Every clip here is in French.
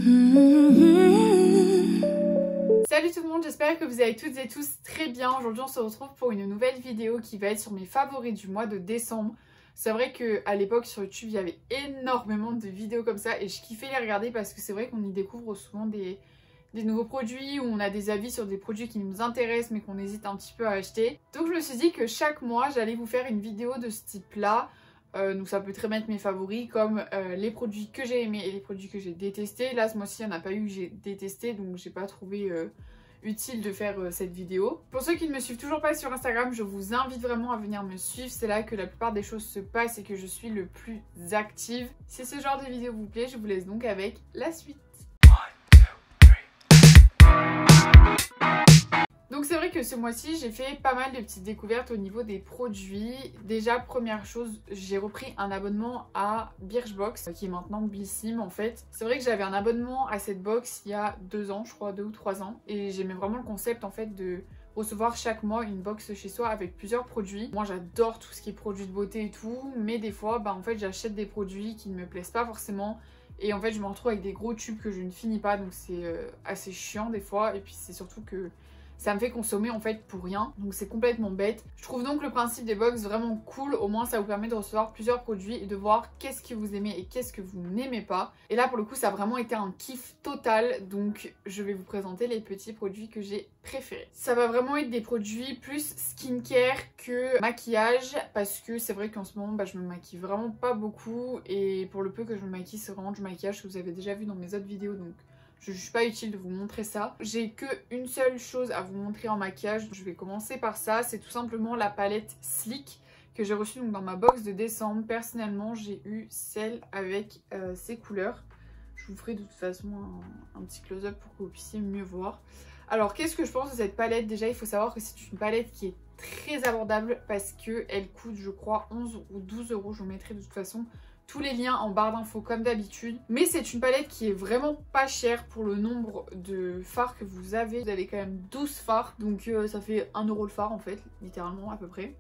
Salut tout le monde, j'espère que vous allez toutes et tous très bien. Aujourd'hui on se retrouve pour une nouvelle vidéo qui va être sur mes favoris du mois de décembre. C'est vrai qu'à l'époque sur YouTube il y avait énormément de vidéos comme ça et je kiffais les regarder parce que c'est vrai qu'on y découvre souvent des nouveaux produits, ou on a des avis sur des produits qui nous intéressent mais qu'on hésite un petit peu à acheter. Donc je me suis dit que chaque mois j'allais vous faire une vidéo de ce type là. Donc ça peut très bien être mes favoris, comme les produits que j'ai aimés et les produits que j'ai détestés. Là ce mois-ci il n'y en a pas eu que j'ai détesté, donc j'ai pas trouvé utile de faire cette vidéo. Pour ceux qui ne me suivent toujours pas sur Instagram, je vous invite vraiment à venir me suivre. C'est là que la plupart des choses se passent et que je suis le plus active. Si ce genre de vidéo vous plaît, je vous laisse donc avec la suite. Donc c'est vrai que ce mois-ci j'ai fait pas mal de petites découvertes au niveau des produits. Déjà première chose, j'ai repris un abonnement à Birchbox qui est maintenant Blissim en fait. C'est vrai que j'avais un abonnement à cette box il y a 2 ans, je crois 2 ou 3 ans, et j'aimais vraiment le concept en fait de recevoir chaque mois une box chez soi avec plusieurs produits. Moi j'adore tout ce qui est produits de beauté et tout, mais des fois en fait j'achète des produits qui ne me plaisent pas forcément. Et en fait je me retrouve avec des gros tubes que je ne finis pas, donc c'est assez chiant des fois. Et puis c'est surtout que ça me fait consommer en fait pour rien, donc c'est complètement bête. Je trouve donc le principe des box vraiment cool, au moins ça vous permet de recevoir plusieurs produits et de voir qu'est-ce que vous aimez et qu'est-ce que vous n'aimez pas. Et là pour le coup ça a vraiment été un kiff total, donc je vais vous présenter les petits produits que j'ai préférés. Ça va vraiment être des produits plus skincare que maquillage, parce que c'est vrai qu'en ce moment je me maquille vraiment pas beaucoup, et pour le peu que je me maquille c'est vraiment du maquillage que vous avez déjà vu dans mes autres vidéos, donc je ne suis pas utile de vous montrer ça. J'ai que une seule chose à vous montrer en maquillage. Je vais commencer par ça. C'est tout simplement la palette Sleek que j'ai reçue donc dans ma box de décembre. Personnellement, j'ai eu celle avec ces couleurs. Je vous ferai de toute façon un petit close-up pour que vous puissiez mieux voir. Alors, qu'est-ce que je pense de cette palette? Déjà, il faut savoir que c'est une palette qui est très abordable parce qu'elle coûte, je crois, 11 ou 12 euros. Je vous mettrai de toute façon tous les liens en barre d'infos comme d'habitude. Mais c'est une palette qui est vraiment pas chère pour le nombre de fards que vous avez. Vous avez quand même 12 fards, donc ça fait 1 euro le fard en fait, littéralement à peu près.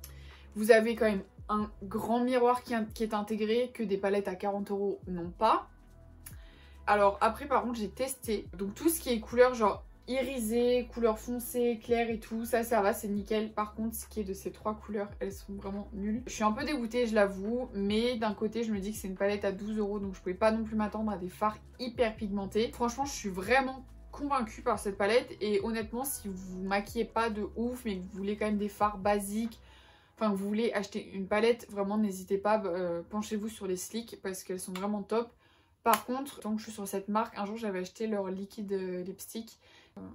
Vous avez quand même un grand miroir qui est intégré, que des palettes à 40 euros n'ont pas. Alors après par contre j'ai testé, donc tout ce qui est couleur genre irisé, couleur foncée, claire et tout, ça va, c'est nickel. Par contre ce qui est de ces 3 couleurs, elles sont vraiment nulles. Je suis un peu dégoûtée, je l'avoue, mais d'un côté je me dis que c'est une palette à 12 euros, donc je pouvais pas non plus m'attendre à des fards hyper pigmentés. Franchement je suis vraiment convaincue par cette palette, et honnêtement si vous vous maquillez pas de ouf mais que vous voulez quand même des fards basiques, enfin vous voulez acheter une palette, vraiment n'hésitez pas, penchez-vous sur les Sleek parce qu'elles sont vraiment top. Par contre, tant que je suis sur cette marque, un jour j'avais acheté leur liquide lipstick.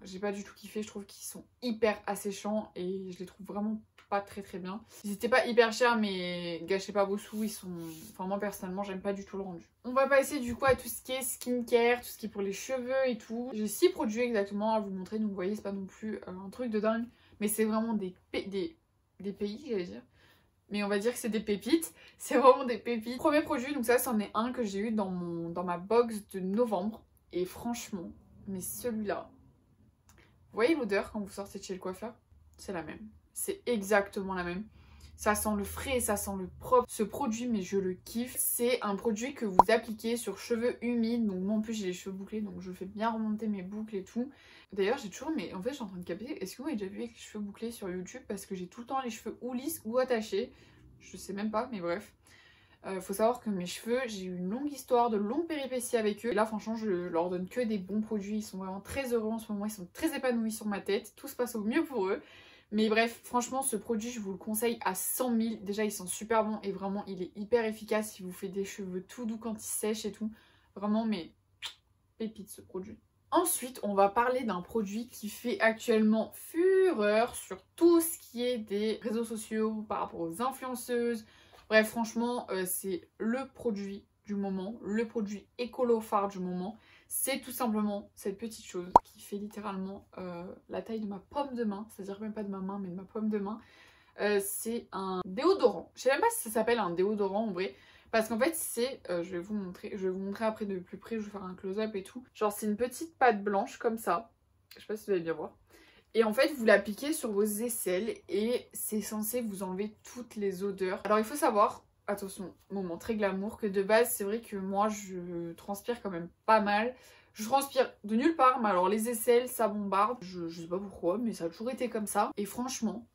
J'ai pas du tout kiffé, je trouve qu'ils sont hyper asséchants et je les trouve vraiment pas très bien. Ils étaient pas hyper chers mais gâchez pas vos sous, ils sont... Enfin moi personnellement j'aime pas du tout le rendu. On va passer du coup à tout ce qui est skincare, tout ce qui est pour les cheveux et tout. J'ai 6 produits exactement à vous montrer, donc vous voyez c'est pas non plus un truc de dingue. Mais c'est vraiment des pays j'allais dire. Mais on va dire que c'est des pépites, c'est vraiment des pépites. Premier produit, donc ça c'en est un que j'ai eu dans ma box de novembre. Et franchement, mais celui-là, vous voyez l'odeur quand vous sortez de chez le coiffeur? C'est la même. C'est exactement la même. Ça sent le frais, ça sent le propre. Ce produit, mais je le kiffe. C'est un produit que vous appliquez sur cheveux humides. Donc moi en plus j'ai les cheveux bouclés, donc je fais bien remonter mes boucles et tout. D'ailleurs j'ai toujours, mais en fait je suis en train de capter, est-ce que vous avez déjà vu avec les cheveux bouclés sur YouTube? Parce que j'ai tout le temps les cheveux ou lisses ou attachés. Je sais même pas, mais bref. Faut savoir que mes cheveux, j'ai eu une longue histoire, de longues péripéties avec eux. Et là franchement je leur donne que des bons produits. Ils sont vraiment très heureux en ce moment, ils sont très épanouis sur ma tête. Tout se passe au mieux pour eux. Mais bref, franchement ce produit je vous le conseille à 100 000. Déjà ils sont super bons et vraiment il est hyper efficace. Il vous fait des cheveux tout doux quand ils sèchent et tout. Vraiment mais pépite ce produit. Ensuite on va parler d'un produit qui fait actuellement fureur sur tout ce qui est des réseaux sociaux par rapport aux influenceuses. Bref franchement c'est le produit du moment, le produit écolo phare du moment. C'est tout simplement cette petite chose qui fait littéralement la taille de ma paume de main, c'est-à-dire même pas de ma main mais de ma paume de main. C'est un déodorant. Je sais même pas si ça s'appelle un déodorant en vrai, parce qu'en fait c'est, je vais vous montrer après de plus près, je vais faire un close-up et tout. Genre c'est une petite pâte blanche comme ça, je sais pas si vous allez bien voir. Et en fait vous l'appliquez sur vos aisselles et c'est censé vous enlever toutes les odeurs. Alors il faut savoir, attention, moment très glamour, que de base c'est vrai que moi je transpire quand même pas mal. Je transpire de nulle part, mais alors les aisselles, ça bombarde. Je sais pas pourquoi, mais ça a toujours été comme ça. Et franchement,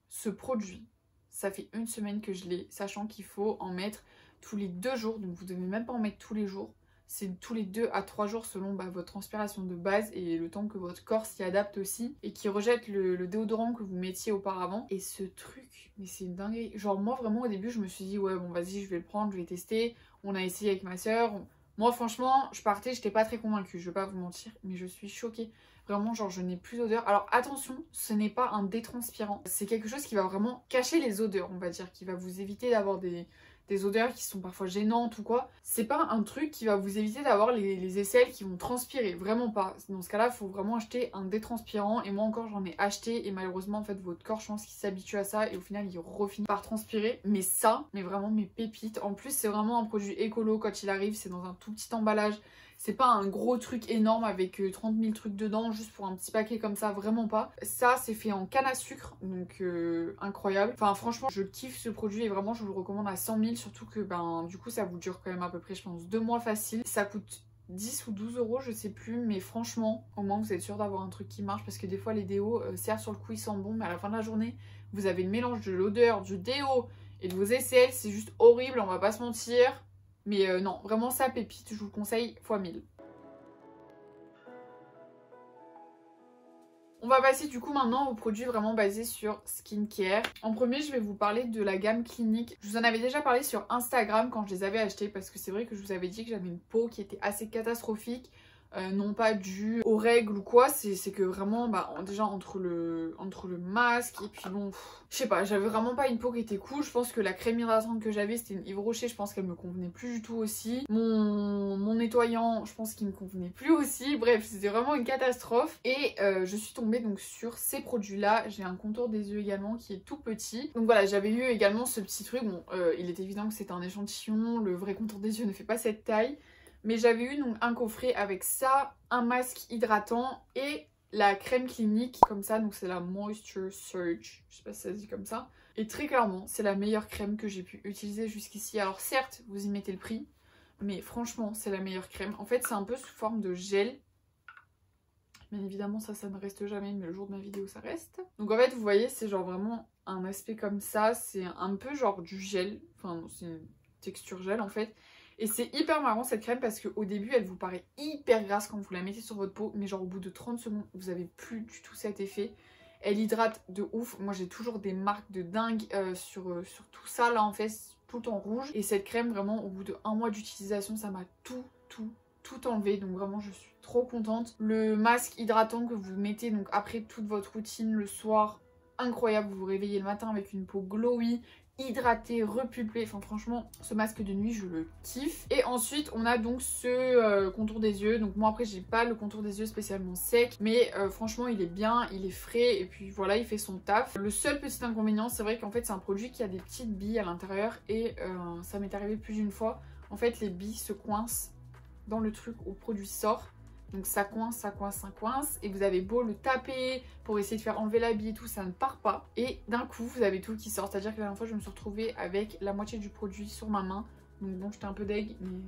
ce produit, ça fait une semaine que je l'ai, sachant qu'il faut en mettre tous les 2 jours. Donc vous devez même pas en mettre tous les jours. C'est tous les 2 à 3 jours selon votre transpiration de base et le temps que votre corps s'y adapte aussi. Et qui rejette le déodorant que vous mettiez auparavant. Et ce truc, mais c'est une dinguerie. Genre moi vraiment au début je me suis dit ouais bon vas-y je vais le prendre, je vais tester. On a essayé avec ma soeur. Moi franchement je partais, j'étais pas très convaincue, je vais pas vous mentir. Mais je suis choquée. Vraiment genre je n'ai plus d'odeur. Alors attention, ce n'est pas un détranspirant. C'est quelque chose qui va vraiment cacher les odeurs on va dire. Qui va vous éviter d'avoir des odeurs qui sont parfois gênantes ou quoi. C'est pas un truc qui va vous éviter d'avoir les aisselles qui vont transpirer, vraiment pas. Dans ce cas là, il faut vraiment acheter un détranspirant et moi encore j'en ai acheté et malheureusement en fait votre corps je pense qu'il s'habitue à ça et au final il refinit par transpirer. Mais ça, mais vraiment mes pépites. En plus c'est vraiment un produit écolo quand il arrive, c'est dans un tout petit emballage. C'est pas un gros truc énorme avec 30 000 trucs dedans juste pour un petit paquet comme ça, vraiment pas. Ça c'est fait en canne à sucre, donc incroyable. Enfin franchement je kiffe ce produit et vraiment je vous le recommande à 100 000, surtout que ben du coup ça vous dure quand même à peu près je pense 2 mois facile. Ça coûte 10 ou 12 euros je sais plus, mais franchement au moins vous êtes sûr d'avoir un truc qui marche parce que des fois les déos certes sur le coup ils sentent bon mais à la fin de la journée vous avez le mélange de l'odeur, du déo et de vos aisselles, c'est juste horrible, on va pas se mentir. Mais non, vraiment ça pépite, je vous le conseille x 1000. On va passer du coup maintenant aux produits vraiment basés sur skincare. En premier, je vais vous parler de la gamme Clinique. Je vous en avais déjà parlé sur Instagram quand je les avais achetés parce que c'est vrai que je vous avais dit que j'avais une peau qui était assez catastrophique. Non pas dû aux règles ou quoi, c'est que vraiment déjà entre le masque et puis bon je sais pas, j'avais vraiment pas une peau qui était cool. Je pense que la crème hydratante que j'avais c'était une Yves Rocher, je pense qu'elle me convenait plus du tout aussi. Mon nettoyant je pense qu'il me convenait plus aussi, bref c'était vraiment une catastrophe. Et je suis tombée donc sur ces produits là. J'ai un contour des yeux également qui est tout petit, donc voilà j'avais eu également ce petit truc. Bon il est évident que c'est un échantillon, le vrai contour des yeux ne fait pas cette taille. Mais j'avais eu donc un coffret avec ça, un masque hydratant et la crème Clinique comme ça. Donc c'est la Moisture Surge, je sais pas si ça se dit comme ça. Et très clairement, c'est la meilleure crème que j'ai pu utiliser jusqu'ici. Alors certes, vous y mettez le prix, mais franchement, c'est la meilleure crème. En fait, c'est un peu sous forme de gel. Bien évidemment, ça ne reste jamais, mais le jour de ma vidéo, ça reste. Donc en fait, vous voyez, c'est genre vraiment un aspect comme ça. C'est un peu genre du gel. Enfin, c'est une texture gel en fait. Et c'est hyper marrant cette crème parce qu'au début elle vous paraît hyper grasse quand vous la mettez sur votre peau, mais genre au bout de 30 secondes vous avez plus du tout cet effet. Elle hydrate de ouf. Moi j'ai toujours des marques de dingue sur tout ça là en fait, tout en rouge. Et cette crème vraiment au bout de 1 mois d'utilisation ça m'a tout enlevé, donc vraiment je suis trop contente. Le masque hydratant que vous mettez donc après toute votre routine le soir, incroyable, vous vous réveillez le matin avec une peau glowy, hydraté, repulpé, enfin franchement ce masque de nuit je le kiffe. Et ensuite on a donc ce contour des yeux. Donc moi après j'ai pas le contour des yeux spécialement sec, mais franchement il est bien, il est frais et puis voilà il fait son taf. Le seul petit inconvénient c'est vrai qu'en fait c'est un produit qui a des petites billes à l'intérieur et ça m'est arrivé plus d'une fois. En fait les billes se coincent dans le truc où le produit sort. Donc ça coince et vous avez beau le taper pour essayer de faire enlever la bille et tout, ça ne part pas. Et d'un coup vous avez tout qui sort, c'est à dire que la dernière fois je me suis retrouvée avec la moitié du produit sur ma main. Donc bon j'étais un peu deg mais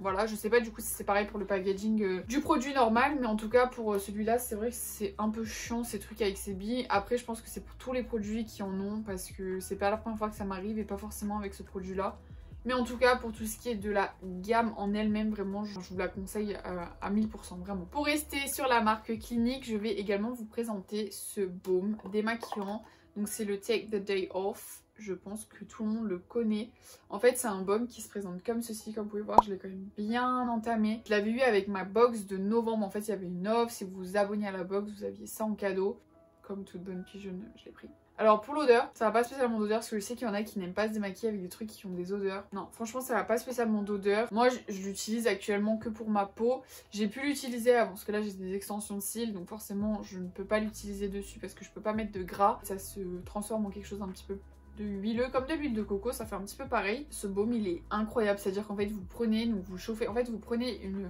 voilà, je sais pas du coup si c'est pareil pour le packaging du produit normal. Mais en tout cas pour celui-là c'est vrai que c'est un peu chiant ces trucs avec ces billes. Après je pense que c'est pour tous les produits qui en ont parce que c'est pas la première fois que ça m'arrive et pas forcément avec ce produit là. Mais en tout cas, pour tout ce qui est de la gamme en elle-même, vraiment, je vous la conseille à 1000%, vraiment. Pour rester sur la marque Clinique, je vais également vous présenter ce baume démaquillant. Donc c'est le Take the Day Off. Je pense que tout le monde le connaît. En fait, c'est un baume qui se présente comme ceci. Comme vous pouvez voir, je l'ai quand même bien entamé. Je l'avais eu avec ma box de novembre. En fait, il y avait une offre. Si vous vous abonniez à la box, vous aviez ça en cadeau. Comme toute bonne pigeonne, je l'ai pris. Alors pour l'odeur, ça va pas spécialement d'odeur parce que je sais qu'il y en a qui n'aiment pas se démaquiller avec des trucs qui ont des odeurs. Non, franchement ça va pas spécialement d'odeur. Moi je l'utilise actuellement que pour ma peau. J'ai pu l'utiliser avant parce que là j'ai des extensions de cils, donc forcément je ne peux pas l'utiliser dessus parce que je peux pas mettre de gras. Ça se transforme en quelque chose d'un petit peu de huileux, comme de l'huile de coco, ça fait un petit peu pareil. Ce baume il est incroyable, c'est-à-dire qu'en fait vous prenez, donc vous chauffez, en fait vous prenez une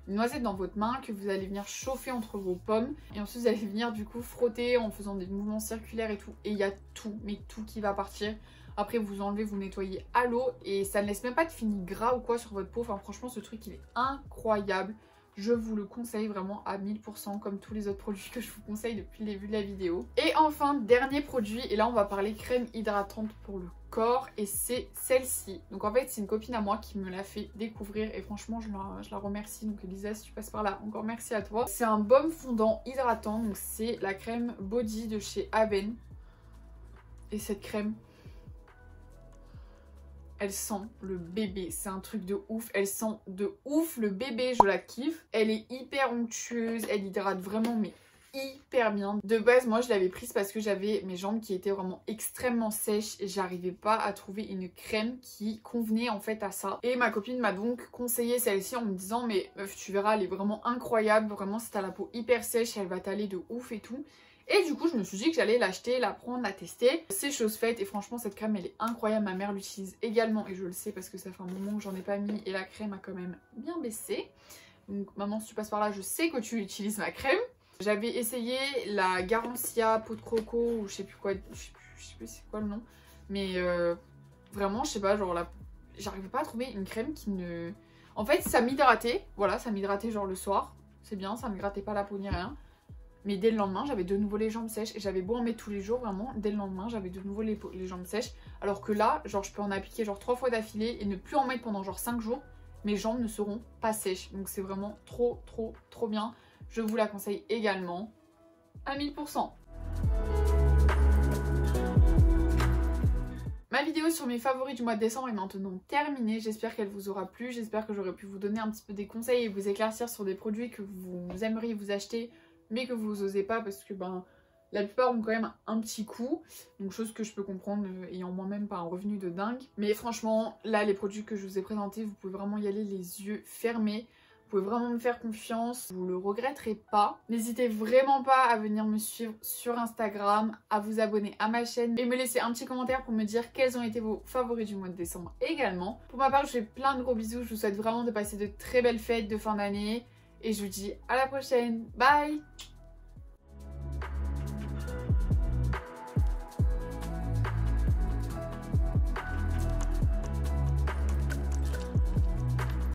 noisette dans votre main que vous allez venir chauffer entre vos pommes et ensuite vous allez venir du coup frotter en faisant des mouvements circulaires et tout, et il y a tout, mais tout qui va partir. Après vous enlevez, vous nettoyez à l'eau et ça ne laisse même pas de fini gras ou quoi sur votre peau. Enfin franchement ce truc il est incroyable. Je vous le conseille vraiment à 1000% comme tous les autres produits que je vous conseille depuis le début de la vidéo. Et enfin, dernier produit, et là on va parler crème hydratante pour le corps et c'est celle-ci. Donc en fait c'est une copine à moi qui me l'a fait découvrir et franchement je la remercie. Donc Elisa, si tu passes par là, encore merci à toi. C'est un baume fondant hydratant, donc c'est la crème Body de chez Aven. Et cette crème, elle sent le bébé, c'est un truc de ouf, elle sent de ouf le bébé, je la kiffe. Elle est hyper onctueuse, elle hydrate vraiment mais hyper bien. De base, moi je l'avais prise parce que j'avais mes jambes qui étaient vraiment extrêmement sèches et j'arrivais pas à trouver une crème qui convenait en fait à ça. Et ma copine m'a donc conseillé celle-ci en me disant mais meuf tu verras elle est vraiment incroyable, vraiment si t'as la peau hyper sèche elle va t'aller de ouf et tout. Et du coup je me suis dit que j'allais l'acheter, la prendre, la tester. C'est chose faite et franchement cette crème elle est incroyable. Ma mère l'utilise également et je le sais parce que ça fait un moment que j'en ai pas mis et la crème a quand même bien baissé. Donc maman si tu passes par là je sais que tu utilises ma crème. J'avais essayé la Garancia peau de croco ou je sais plus quoi, je sais plus c'est quoi le nom. Mais vraiment je sais pas genre là j'arrivais pas à trouver une crème qui ne... En fait ça m'hydratait, voilà ça m'hydratait genre le soir. C'est bien, ça me grattait pas la peau ni rien. Mais dès le lendemain, j'avais de nouveau les jambes sèches. Et j'avais beau en mettre tous les jours, vraiment, dès le lendemain, j'avais de nouveau les jambes sèches. Alors que là, genre, je peux en appliquer genre 3 fois d'affilée et ne plus en mettre pendant genre 5 jours. Mes jambes ne seront pas sèches. Donc c'est vraiment trop bien. Je vous la conseille également à 1000%. Ma vidéo sur mes favoris du mois de décembre est maintenant terminée. J'espère qu'elle vous aura plu. J'espère que j'aurai pu vous donner un petit peu des conseils et vous éclaircir sur des produits que vous aimeriez vous acheter mais que vous osez pas parce que ben la plupart ont quand même un petit coût, donc chose que je peux comprendre ayant moi-même pas un revenu de dingue. Mais franchement là les produits que je vous ai présentés vous pouvez vraiment y aller les yeux fermés, vous pouvez vraiment me faire confiance, vous le regretterez pas. N'hésitez vraiment pas à venir me suivre sur Instagram, à vous abonner à ma chaîne et me laisser un petit commentaire pour me dire quels ont été vos favoris du mois de décembre également. Pour ma part je vous fais plein de gros bisous, je vous souhaite vraiment de passer de très belles fêtes de fin d'année. Et je vous dis à la prochaine. Bye!